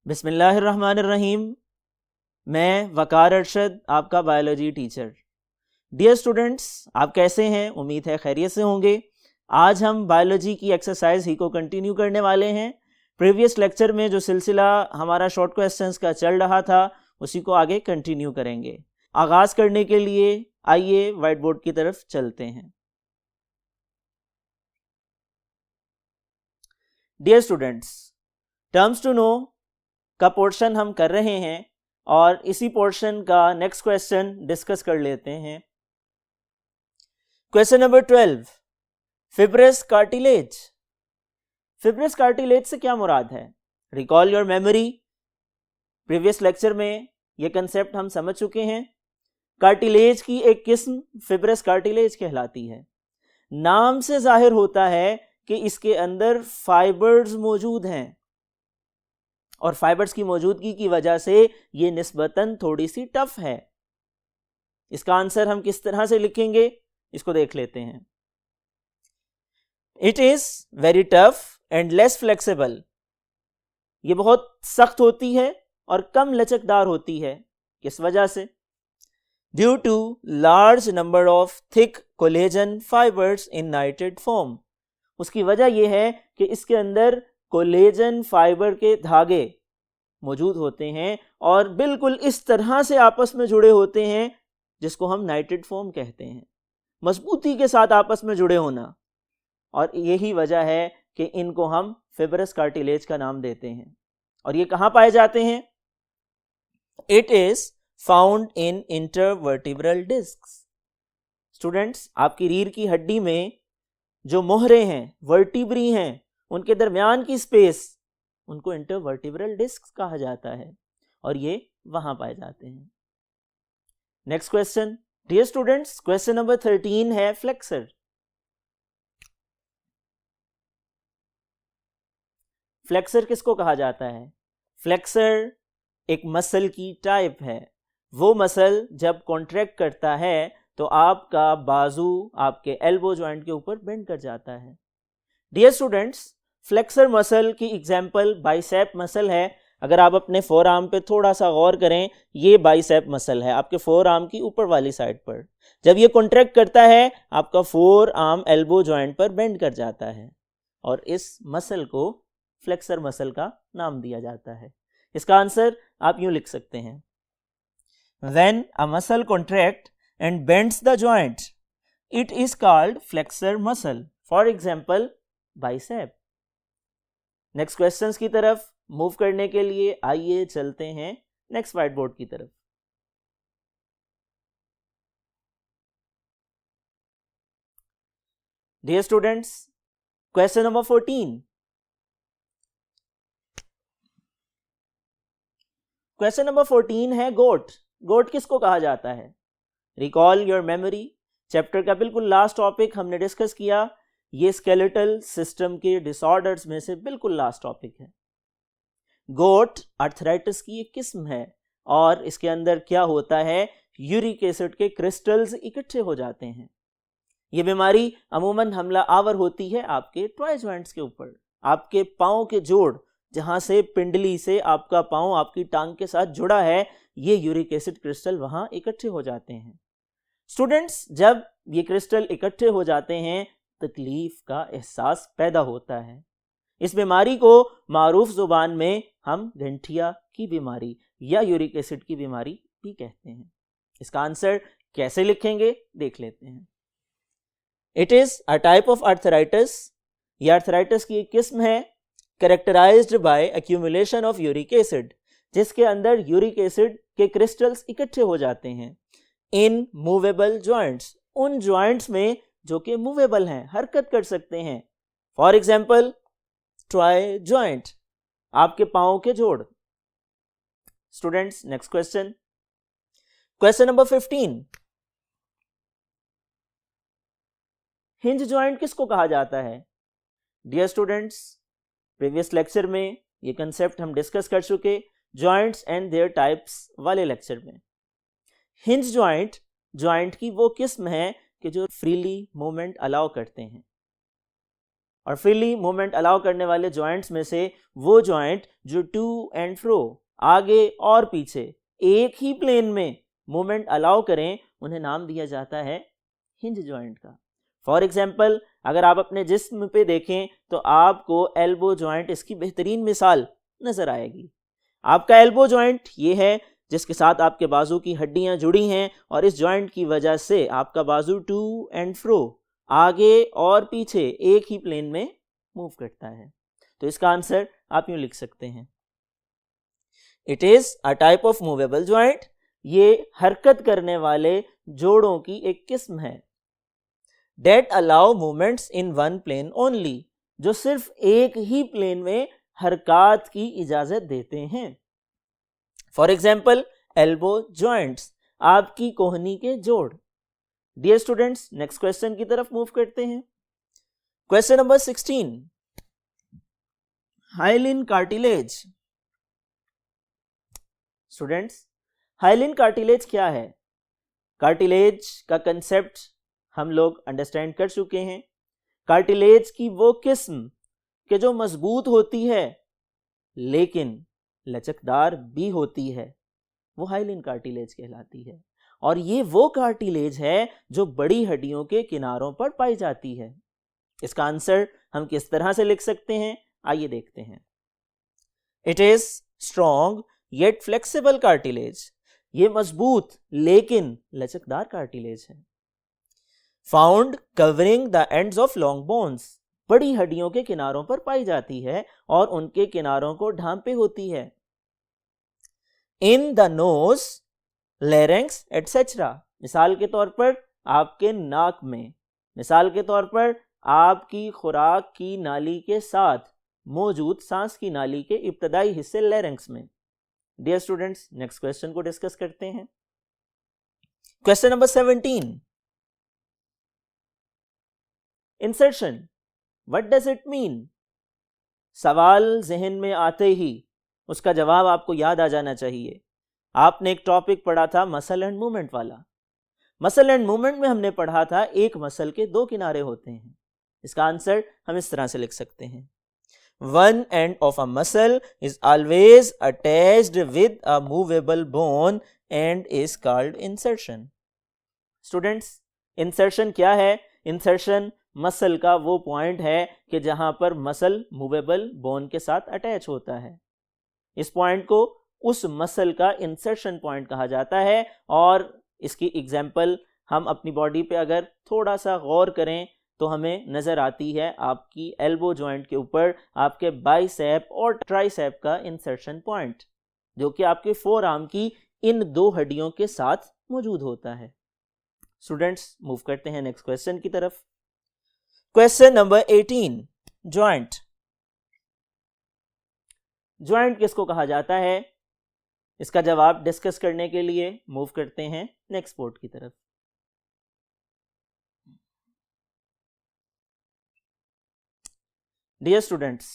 बिस्मिल्लाहिर्रहमानिर्रहीम। मैं वकार अरशद, आपका बायोलॉजी टीचर। डियर स्टूडेंट्स, आप कैसे हैं? उम्मीद है खैरियत से होंगे। आज हम बायोलॉजी की एक्सरसाइज ही को कंटिन्यू करने वाले हैं। प्रीवियस लेक्चर में जो सिलसिला हमारा शॉर्ट क्वेश्चंस का चल रहा था उसी को आगे कंटिन्यू करेंगे। आगाज़ करने के लिए आइए व्हाइट बोर्ड की तरफ चलते हैं। Dear students, terms to know का पोर्शन हम कर रहे हैं और इसी पोर्शन का नेक्स्ट क्वेश्चन डिस्कस कर लेते हैं। Question number 12, fibrous cartilage. Fibrous cartilage से क्या मुराद है? Recall your memory. Previous lecture में यह कंसेप्ट हम समझ चुके हैं। कार्टिलेज की एक किस्म फिब्रस कार्टिलेज कहलाती है। नाम से जाहिर होता है कि इसके अंदर फाइबर्स मौजूद हैं और फाइबर्स की मौजूदगी की वजह से ये निस्बतन थोड़ी सी टफ है। इसका आंसर हम किस तरह से लिखेंगे इसको देख लेते हैं। It is very tough and less flexible. ये बहुत सख्त होती है और कम लचकदार होती है। किस वजह से? Due to large number of thick collagen fibres in nitrate form. उसकी वजह यह है कि इसके अंदर कोलेजन फाइबर के धागे मौजूद होते हैं और बिल्कुल इस तरह से आपस में जुड़े होते हैं जिसको हम नाइट्रेट फॉर्म कहते हैं। मजबूती के साथ आपस में जुड़े होना, और यही वजह है कि इनको हम फिब्रस कार्टिलेज का नाम देते हैं। और ये कहाँ पाए जाते हैं? It is found in intervertebral discs. Students, आपकी रीढ़ की हड्डी में जो मोहरे हैं, वर्टिब्री हैं, उनके दरमियान की स्पेस, उनको इंटरवर्टिब्रल डिस्क कहा जाता है और ये वहां पाए जाते हैं। Next question, dear students, question number 13 है फ्लेक्सर। फ्लेक्सर किसको कहा जाता है? फ्लेक्सर एक मसल की टाइप है। वो मसल जब कॉन्ट्रैक्ट करता है तो आपका बाजू आपके एल्बो जॉइंट के ऊपर बेंड कर जाता है। डियर स्टूडेंट्स, फ्लेक्सर मसल की एग्जाम्पल बाइसेप मसल है। अगर आप अपने फोर आर्म पे थोड़ा सा गौर करें, ये बाइसेप मसल है आपके फोर आर्म की ऊपर वाली साइड पर। जब ये कॉन्ट्रैक्ट करता है आपका फोर आर्म एल्बो जॉइंट पर बेंड कर जाता है और इस मसल को फ्लेक्सर मसल का नाम दिया जाता है। इसका आंसर आप यूं लिख सकते हैं, when a muscle contract and bends the joint it is called flexor muscle. For example bicep. Next questions की तरफ मूव करने के लिए आइए चलते हैं नेक्स्ट व्हाइट बोर्ड की तरफ। Dear students, question number 14। Question number 14 है गोट। गोट किसको कहा जाता है? Recall your memory. चैप्टर का बिल्कुल लास्ट टॉपिक हमने डिस्कस किया। ये स्केलेटल सिस्टम के डिसऑर्डर्स में से बिल्कुल लास्ट टॉपिक है। गोट आर्थराइटिस की एक किस्म है और इसके अंदर क्या होता है, यूरिक एसिड के क्रिस्टल्स इकट्ठे हो जाते हैं। ये बीमारी अमूमन हमला आवर होती है आपके टॉय जॉइंट्स के ऊपर। आपके पाँव के जोड़, जहां से पिंडली से आपका पाँव आपकी टांग के साथ जुड़ा है, ये यूरिक एसिड क्रिस्टल वहां इकट्ठे हो जाते हैं। स्टूडेंट्स, जब ये क्रिस्टल इकट्ठे हो जाते हैं तकलीफ का एहसास पैदा होता है। इस बीमारी को मारूफ जुबान में हम गंठिया की बीमारी या यूरिक एसिड की बीमारी भी कहते हैं। इसका आंसर कैसे लिखेंगे देख लेते हैं। It is a type of arthritis. यह आर्थराइटिस की एक किस्म है characterized by accumulation of uric acid, जिसके अंदर यूरिक एसिड के क्रिस्टल्स इकट्ठे हो जाते हैं इन मूवेबल जॉइंट्स, उन जॉइंट्स में जो कि मूवेबल हैं, हरकत कर सकते हैं। फॉर एग्जाम्पल ट्राई जॉइंट, आपके पांव के जोड़। Students, next question, question number 15। Hinge joint किसको कहा जाता है? डियर स्टूडेंट्स, प्रीवियस लेक्चर में ये कंसेप्ट हम डिस्कस कर चुके, जॉइंट्स एंड देयर टाइप्स वाले लेक्चर में। हिंज जॉइंट की वो किस्म है कि जो फ्रीली मूवमेंट अलाउ करते हैं और फ्रीली मूवमेंट अलाउ करने वाले जॉइंट्स में से वो जॉइंट जो टू एंड फ्रो, आगे और पीछे एक ही प्लेन में मूवमेंट अलाउ करें, उन्हें नाम दिया जाता है हिंज जॉइंट का। फॉर एग्जाम्पल, अगर आप अपने जिस्म पे देखें तो आपको एल्बो जॉइंट इसकी बेहतरीन मिसाल नजर आएगी। आपका एल्बो जॉइंट ये है जिसके साथ आपके बाजू की हड्डियां जुड़ी हैं और इस जॉइंट की वजह से आपका बाजू टू एंड फ्रो, आगे और पीछे एक ही प्लेन में मूव करता है। तो इसका आंसर आप यूं लिख सकते हैं, it is a type of movable joint. ये हरकत करने वाले जोड़ों की एक किस्म है। That allow movements in one plane only, जो सिर्फ एक ही प्लेन में हरकत की इजाजत देते हैं। फॉर एग्जाम्पल, एल्बो जॉइंट्स, आपकी कोहनी के जोड़। डियर स्टूडेंट्स, नेक्स्ट क्वेश्चन की तरफ मूव करते हैं। Question number 16, hyaline cartilage. Students, hyaline cartilage क्या है? कार्टिलेज का कंसेप्ट हम लोग अंडरस्टैंड कर चुके हैं। कार्टिलेज की वो किस्म के जो मजबूत होती है लेकिन लचकदार भी होती है, वो हाइलिन कार्टिलेज कहलाती है। और ये वो कार्टिलेज है जो बड़ी हड्डियों के किनारों पर पाई जाती है। इसका आंसर हम किस तरह से लिख सकते हैं, आइए देखते हैं। It is strong yet flexible cartilage, ये मजबूत लेकिन लचकदार कार्टिलेज है। Found covering the ends of long bones, बड़ी हड्डियों के किनारों पर पाई जाती है और उनके किनारों को ढांपे होती है। In the nose, larynx etcetera, मिसाल के तौर पर आपके नाक में, मिसाल के तौर पर आपकी खुराक की नाली के साथ मौजूद सांस की नाली के इब्तदाई हिस्से लैरिंक्स में। डियर स्टूडेंट्स, नेक्स्ट क्वेश्चन को डिस्कस करते हैं। Question number 17, insertion, what does it mean? सवाल जहन में आते ही उसका जवाब आपको याद आ जाना चाहिए। आपने एक टॉपिक पढ़ा था मसल एंड मूवमेंट वाला। मसल एंड मूवमेंट में हमने पढ़ा था एक मसल के दो किनारे होते हैं। इसका आंसर हम इस तरह से लिख सकते हैं, one end of a muscle is always attached with a movable bone and is called insertion. Students, insertion क्या है? इंसर्शन मसल का वो पॉइंट है कि जहां पर मसल मूवेबल बोन के साथ अटैच होता है। इस पॉइंट को उस मसल का इंसर्शन पॉइंट कहा जाता है। और इसकी एग्जाम्पल हम अपनी बॉडी पे अगर थोड़ा सा गौर करें तो हमें नज़र आती है आपकी एल्बो जॉइंट के ऊपर आपके बाइसेप और ट्राइसेप का इंसर्शन पॉइंट, जो कि आपके फोर आर्म की इन दो हड्डियों के साथ मौजूद होता है। स्टूडेंट्स, मूव करते हैं नेक्स्ट क्वेश्चन की तरफ। Question number 18, joint. जॉइंट किसको कहा जाता है? इसका जवाब डिस्कस करने के लिए मूव करते हैं नेक्स्ट पोर्ट की तरफ। डियर स्टूडेंट्स,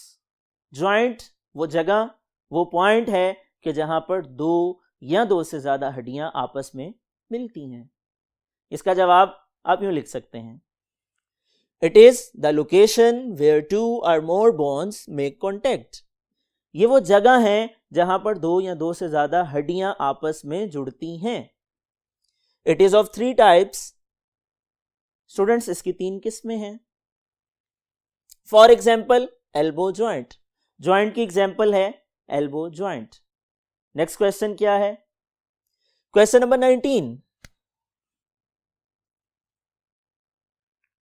जॉइंट वो जगह, वो पॉइंट है कि जहां पर दो या दो से ज्यादा हड्डियां आपस में मिलती हैं। इसका जवाब आप यूं लिख सकते हैं, it is the location where two or more bones make contact. ये वो जगह है जहां पर दो या दो से ज्यादा हड्डियां आपस में जुड़ती हैं। It is of 3 types. Students, इसकी 3 किस्में हैं। For example, elbow joint, joint की एग्जाम्पल है एल्बो जॉइंट। नेक्स्ट क्वेश्चन क्या है? Question number 19,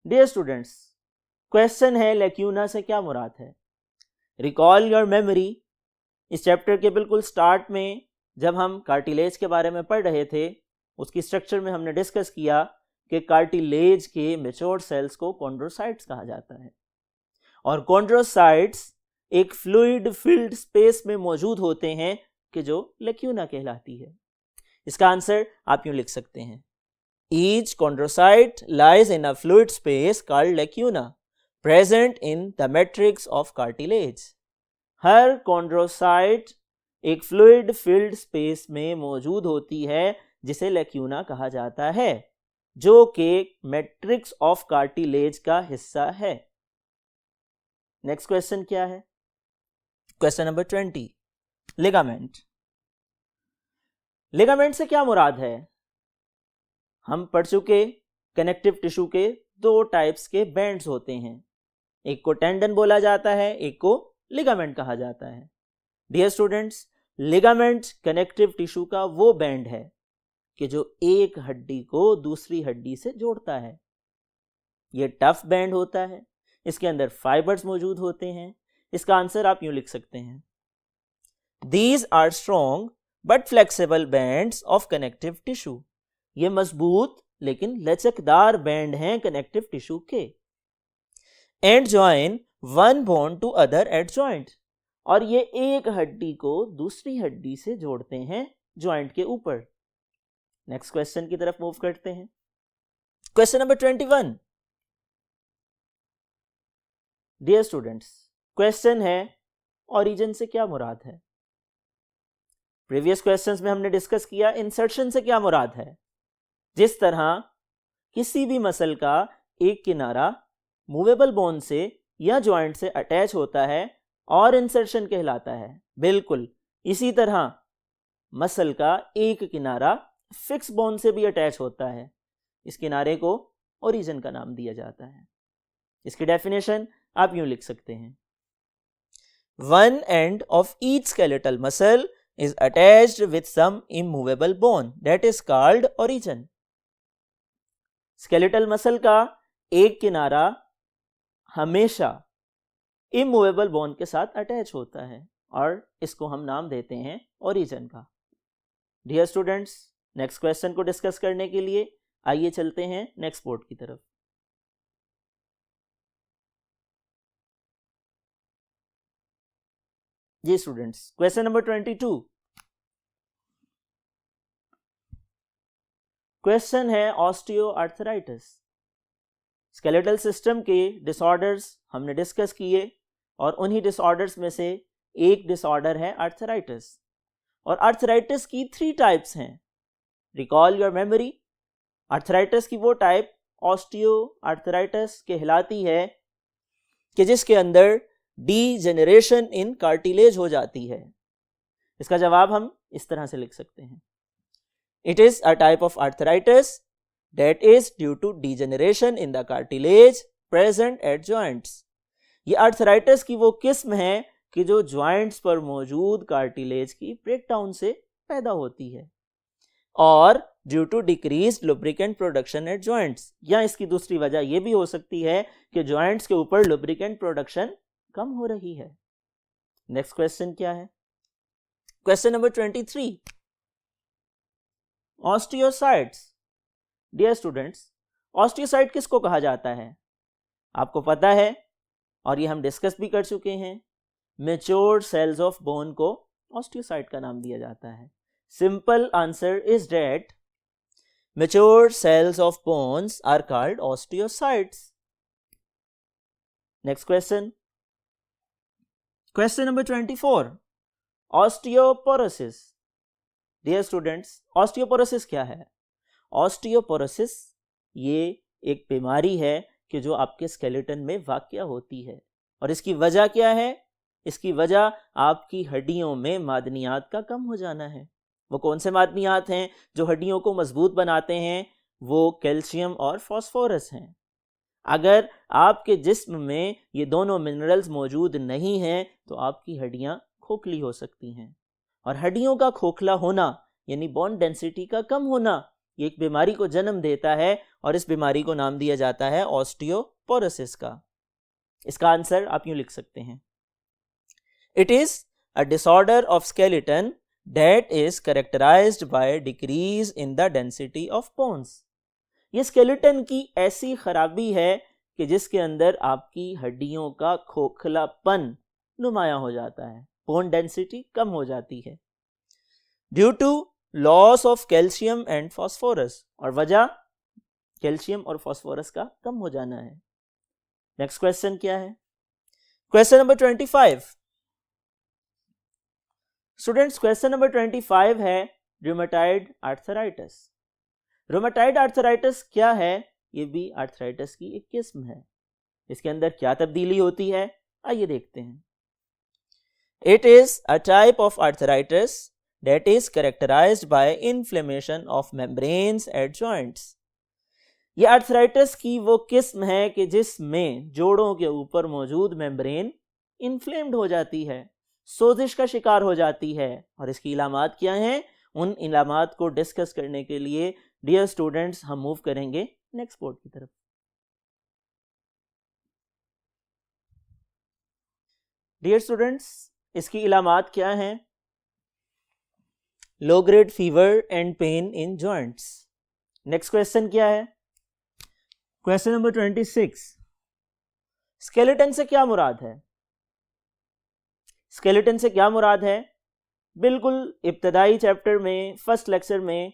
dear students, question है लैक्यूना से क्या मुराद है? Recall your memory. इस चैप्टर के बिल्कुल स्टार्ट में जब हम कार्टिलेज के बारे में पढ़ रहे थे, उसकी स्ट्रक्चर में हमने डिस्कस किया कि कार्टिलेज के मैच्योर्ड सेल्स को कॉन्ड्रोसाइट्स कहा जाता है। और कॉन्ड्रोसाइट्स एक फ्लूइड फिल्ड स्पेस में मौजूद होते हैं कि जो लैक्यूना कहलाती है। इसका आंसर आप यूं लिख सकते हैं, each chondrocyte lies in a fluid space called lacuna present in the matrix of cartilage. Her chondrocyte एक फ्लूइड फिल्ड स्पेस में मौजूद होती है जिसे लैक्यूना कहा जाता है, जो कि मैट्रिक्स ऑफ कार्टिलेज का हिस्सा है। नेक्स्ट क्वेश्चन क्या है? Question number 20, ligament. लिगामेंट से क्या मुराद है? हम पढ़ चुके कनेक्टिव टिश्यू के दो टाइप्स के बैंड्स होते हैं, एक को टेंडन बोला जाता है, एक को लिगामेंट कहा जाता है। Dear students, ligament connective tissue का वो बैंड है कि जो एक हड्डी को दूसरी हड्डी से जोड़ता है। ये टफ बैंड होता है, इसके अंदर फाइबर्स मौजूद होते हैं। इसका आंसर आप यूं लिख सकते हैं, these are strong but flexible bands of connective tissue. ये मजबूत लेकिन लचकदार बैंड हैं कनेक्टिव टिश्यू के। And join one bone to other at joint, और ये एक हड्डी को दूसरी हड्डी से जोड़ते हैं ज्वाइंट के ऊपर। नेक्स्ट क्वेश्चन की तरफ मूव करते हैं। Question number 21। Dear students, question है ओरिजिन से क्या मुराद है? प्रीवियस क्वेश्चंस में हमने डिस्कस किया इंसर्शन से क्या मुराद है। जिस तरह किसी भी मसल का एक किनारा मूवेबल बोन से या जॉइंट से अटैच होता है और इंसर्शन कहलाता है, बिल्कुल इसी तरह मसल का एक किनारा फिक्स बोन से भी अटैच होता है। इस किनारे को ओरिजिन का नाम दिया जाता है। इसकी डेफिनेशन आप यूं लिख सकते हैं, one end of each skeletal muscle is attached with some immovable bone that is called origin। Skeletal muscle का एक किनारा हमेशा इमूवेबल बोन के साथ अटैच होता है और इसको हम नाम देते हैं ओरिजिन का। डियर स्टूडेंट्स, नेक्स्ट क्वेश्चन को डिस्कस करने के लिए आइए चलते हैं नेक्स्ट बोर्ड की तरफ। जी स्टूडेंट्स, क्वेश्चन नंबर 22। क्वेश्चन है ऑस्टियोआर्थराइटिस। स्केलेटल सिस्टम के डिसऑर्डर्स हमने डिस्कस किए और उन्हीं डिसऑर्डर्स में से एक डिसऑर्डर है आर्थराइटिस। और आर्थराइटिस की 3 टाइप्स हैं। रिकॉल योर मेमोरी, आर्थराइटिस की वो टाइप ऑस्टियोआर्थराइटिस कहलाती है कि जिसके अंदर डीजेनरेशन इन कार्टिलेज हो जाती है। इसका जवाब हम इस तरह से लिख सकते हैं, It is a type of arthritis that is due to degeneration in the cartilage present at joints। ये आर्थराइटिस की वो किस्म है कि जो ज्वाइंट्स पर मौजूद कार्टिलेज की ब्रेकडाउन से पैदा होती है, और due to decreased lubricant production at joints, या इसकी दूसरी वजह यह भी हो सकती है कि ज्वाइंट्स के ऊपर लुब्रिकेंट प्रोडक्शन कम हो रही है। नेक्स्ट क्वेश्चन क्या है? Question number 23, osteocytes. Dear students, osteocyte किसको कहा जाता है? आपको पता है और ये हम डिस्कस भी कर चुके हैं, मैच्योर्ड सेल्स ऑफ बोन को ऑस्टियोसाइट का नाम दिया जाता है। Simple answer is that matured cells of bones are called osteocytes. Next question, question number 24, osteoporosis. Dear students, osteoporosis क्या है? ऑस्टियोपोरोसिस ये एक बीमारी है कि जो आपके स्केलेटन में वाक़या होती है। और इसकी वजह क्या है? इसकी वजह आपकी हड्डियों में मादनियात का कम हो जाना है। वो कौन से मादनियात हैं जो हड्डियों को मजबूत बनाते हैं? वो कैल्शियम और फास्फोरस हैं। अगर आपके जिस्म में ये दोनों मिनरल्स मौजूद नहीं हैं तो आपकी हड्डियां खोखली हो सकती हैं। और हड्डियों का खोखला होना यानी बोन डेंसिटी का कम होना, ये एक बीमारी को जन्म देता है और इस बीमारी को नाम दिया जाता है ऑस्टियोपोरोसिस का। इसका आंसर आप यूं लिख सकते हैं, it is a disorder of skeleton that is characterized by decrease in the density of bones. ये स्केलेटन की ऐसी खराबी है कि जिसके अंदर आपकी हड्डियों का खोखलापन नुमाया हो जाता है, बोन डेंसिटी कम हो जाती है due to loss of calcium and phosphorus, और वजह कैल्शियम और फास्फोरस का कम हो जाना है। नेक्स्ट क्वेश्चन क्या है? Question number 25। Students, question number 25 है रूमेटॉइड आर्थराइटिस। रूमेटॉइड आर्थराइटिस क्या है? ये भी आर्थराइटिस की एक किस्म है। इसके अंदर क्या तब्दीली होती है? आइए देखते हैं। It is a type of arthritis that is characterized by inflammation of membranes at joints. ये आर्थराइटिस की वो किस्म है कि जिसमें जोड़ों के ऊपर मौजूद मेम्ब्रेन इन्फ्लेम्ड हो जाती है, सोजिश का शिकार हो जाती है। और इसकी इलामात क्या हैं, उन इलामात को डिस्कस करने के लिए डियर स्टूडेंट्स हम मूव करेंगे नेक्स्ट बोर्ड की तरफ। डियर स्टूडेंट्स, इसकी इलामात क्या हैं? Low grade fever and pain in joints. Next question क्या है? क्वेश्चन नंबर 26, स्केलेटन से क्या मुराद है? स्केलेटन से क्या मुराद है? बिल्कुल इब्तदाई चैप्टर में फर्स्ट लेक्चर में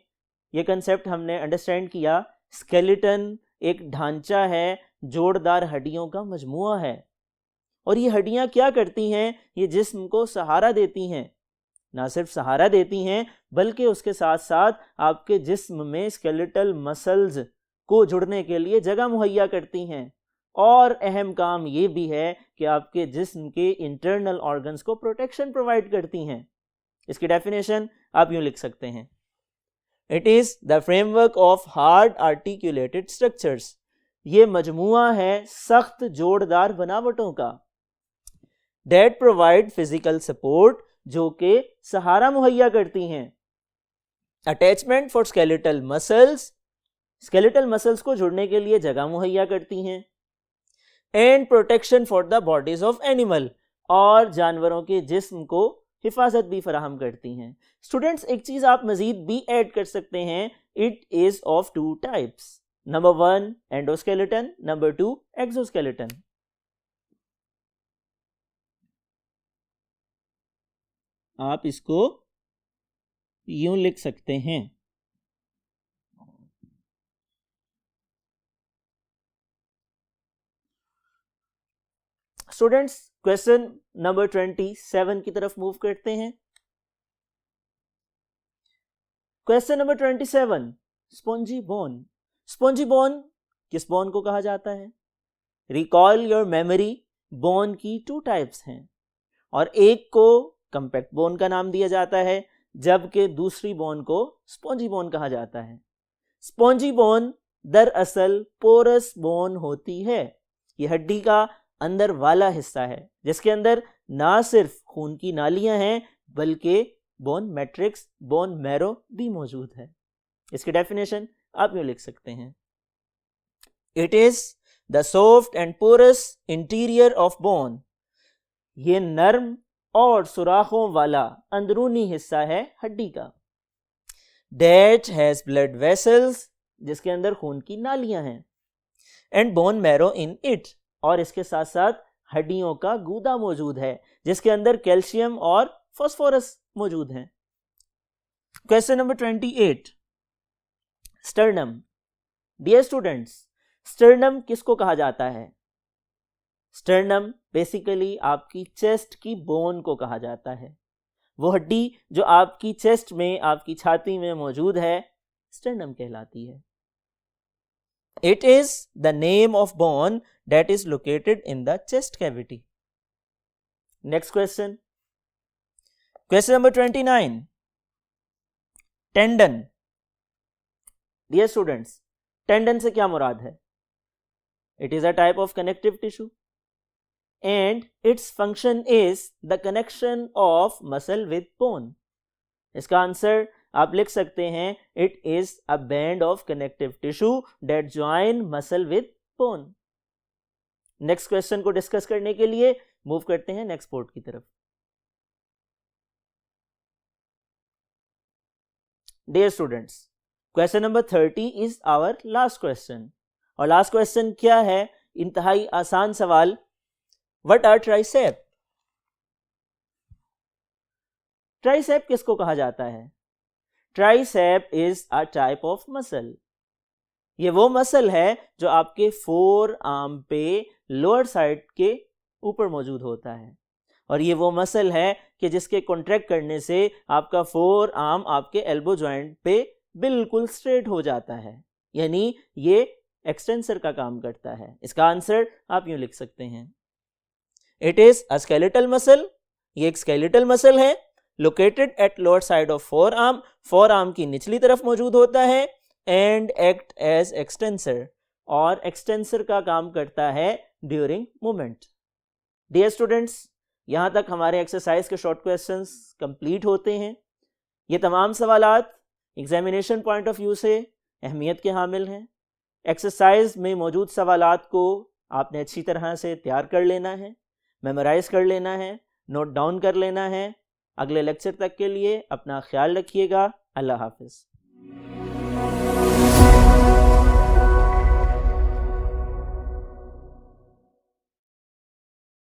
ये कंसेप्ट हमने अंडरस्टैंड किया। स्केलेटन एक ढांचा है, जोड़दार हड्डियों का मजमुआ है। और ये हड्डियां क्या करती हैं? ये जिस्म को सहारा देती हैं। ना सिर्फ सहारा देती हैं बल्कि उसके साथ साथ आपके जिस्म में स्केलेटल मसल्स को जुड़ने के लिए जगह मुहैया करती हैं। और अहम काम ये भी है कि आपके जिस्म के इंटरनल ऑर्गन्स को प्रोटेक्शन प्रोवाइड करती हैं। इसकी डेफिनेशन आप यूं लिख सकते हैं, it is the framework of hard articulated structures. ये मजमुआ है सख्त जोड़दार बनावटों का। डेट प्रोवाइड फिजिकल सपोर्ट, जो कि सहारा मुहैया करती हैं। Attachment for skeletal muscles, skeletal muscles को जुड़ने के लिए जगह मुहैया करती हैं। And protection for the bodies of animal, और जानवरों के जिस्म को हिफाजत भी फराहम करती हैं। स्टूडेंट्स, एक चीज आप मजीद भी ऐड कर सकते हैं, it is of two types. Number 1 endoskeleton, number 2 exoskeleton. आप इसको यूं लिख सकते हैं, स्टूडेंट्स क्वेश्चन नंबर 27 की तरफ मूव करते हैं। Question number 27, spongy bone. Spongy bone किस बोन को कहा जाता है? रिकॉल योर मेमोरी, बोन की 2 टाइप्स हैं और एक को कंपैक्ट बोन का नाम दिया जाता है जबकि दूसरी बोन को स्पॉन्जी बोन कहा जाता है। स्पॉन्जी बोन दरअसल पोरस बोन होती है। यह हड्डी का अंदर वाला हिस्सा है जिसके अंदर ना सिर्फ खून की नालियां हैं बल्कि बोन मैट्रिक्स, बोन मैरो भी मौजूद है। इसकी डेफिनेशन आप यूं लिख सकते हैं, it is the soft and porous interior of bone. ये नर्म और सुराखों वाला अंदरूनी हिस्सा है हड्डी का। दैट हैज ब्लड वेसल्स, जिसके अंदर खून की नालियां हैं। And bone marrow in it, और इसके साथ साथ हड्डियों का गूदा मौजूद है जिसके अंदर कैल्शियम और फास्फोरस मौजूद है। Question number 28, sternum. Dear students, sternum किसको कहा जाता है? स्टर्नम बेसिकली आपकी चेस्ट की बोन को कहा जाता है। वो हड्डी जो आपकी चेस्ट में, आपकी छाती में मौजूद है, स्टर्नम कहलाती है। It is the name of bone that is located in the chest cavity. Next question. Question number 29. Tendon. Dear students, tendon से क्या मुराद है? It is a type of connective tissue and its function is the connection of muscle with bone. इसका answer आप लिख सकते हैं, it is a band of connective tissue that join muscle with bone. Next question को discuss करने के लिए move करते हैं नेक्स्ट बोर्ड की तरफ। Dear students, question number 30 is our last question. और लास्ट क्वेश्चन क्या है? इंतहाई आसान सवाल, व्हाट आर ट्राइसेप? ट्राइसेप किसको कहा जाता है? Tricep is a type of muscle. ये वो मसल है जो आपके फोर आर्म पे लोअर साइड के ऊपर मौजूद होता है और ये वो मसल है कि जिसके कॉन्ट्रैक्ट करने से आपका फोर आर्म आपके एल्बो जॉइंट पे बिल्कुल स्ट्रेट हो जाता है, यानी ये एक्सटेंसर का काम करता है। इसका आंसर आप यूं लिख सकते हैं, it is a skeletal muscle, ये एक स्केलेटल मसल है, located at lower side of four arm, four arm की निचली तरफ मौजूद होता है, एंड एक्ट एज एक्सटेंसर, और एक्सटेंसर का काम करता है ड्यूरिंग मूवमेंट। डियर स्टूडेंट्स, यहाँ तक हमारे एक्सरसाइज के शॉर्ट क्वेश्चंस कंप्लीट होते हैं। ये तमाम सवालात एग्जामिनेशन पॉइंट ऑफ व्यू से अहमियत के हामिल हैं। एक्सरसाइज में मौजूद सवालात को आपने अच्छी तरह से तैयार कर लेना है, मेमोराइज कर लेना है, नोट डाउन कर लेना है। अगले लेक्चर तक के लिए अपना ख्याल रखिएगा। अल्लाह हाफिज़।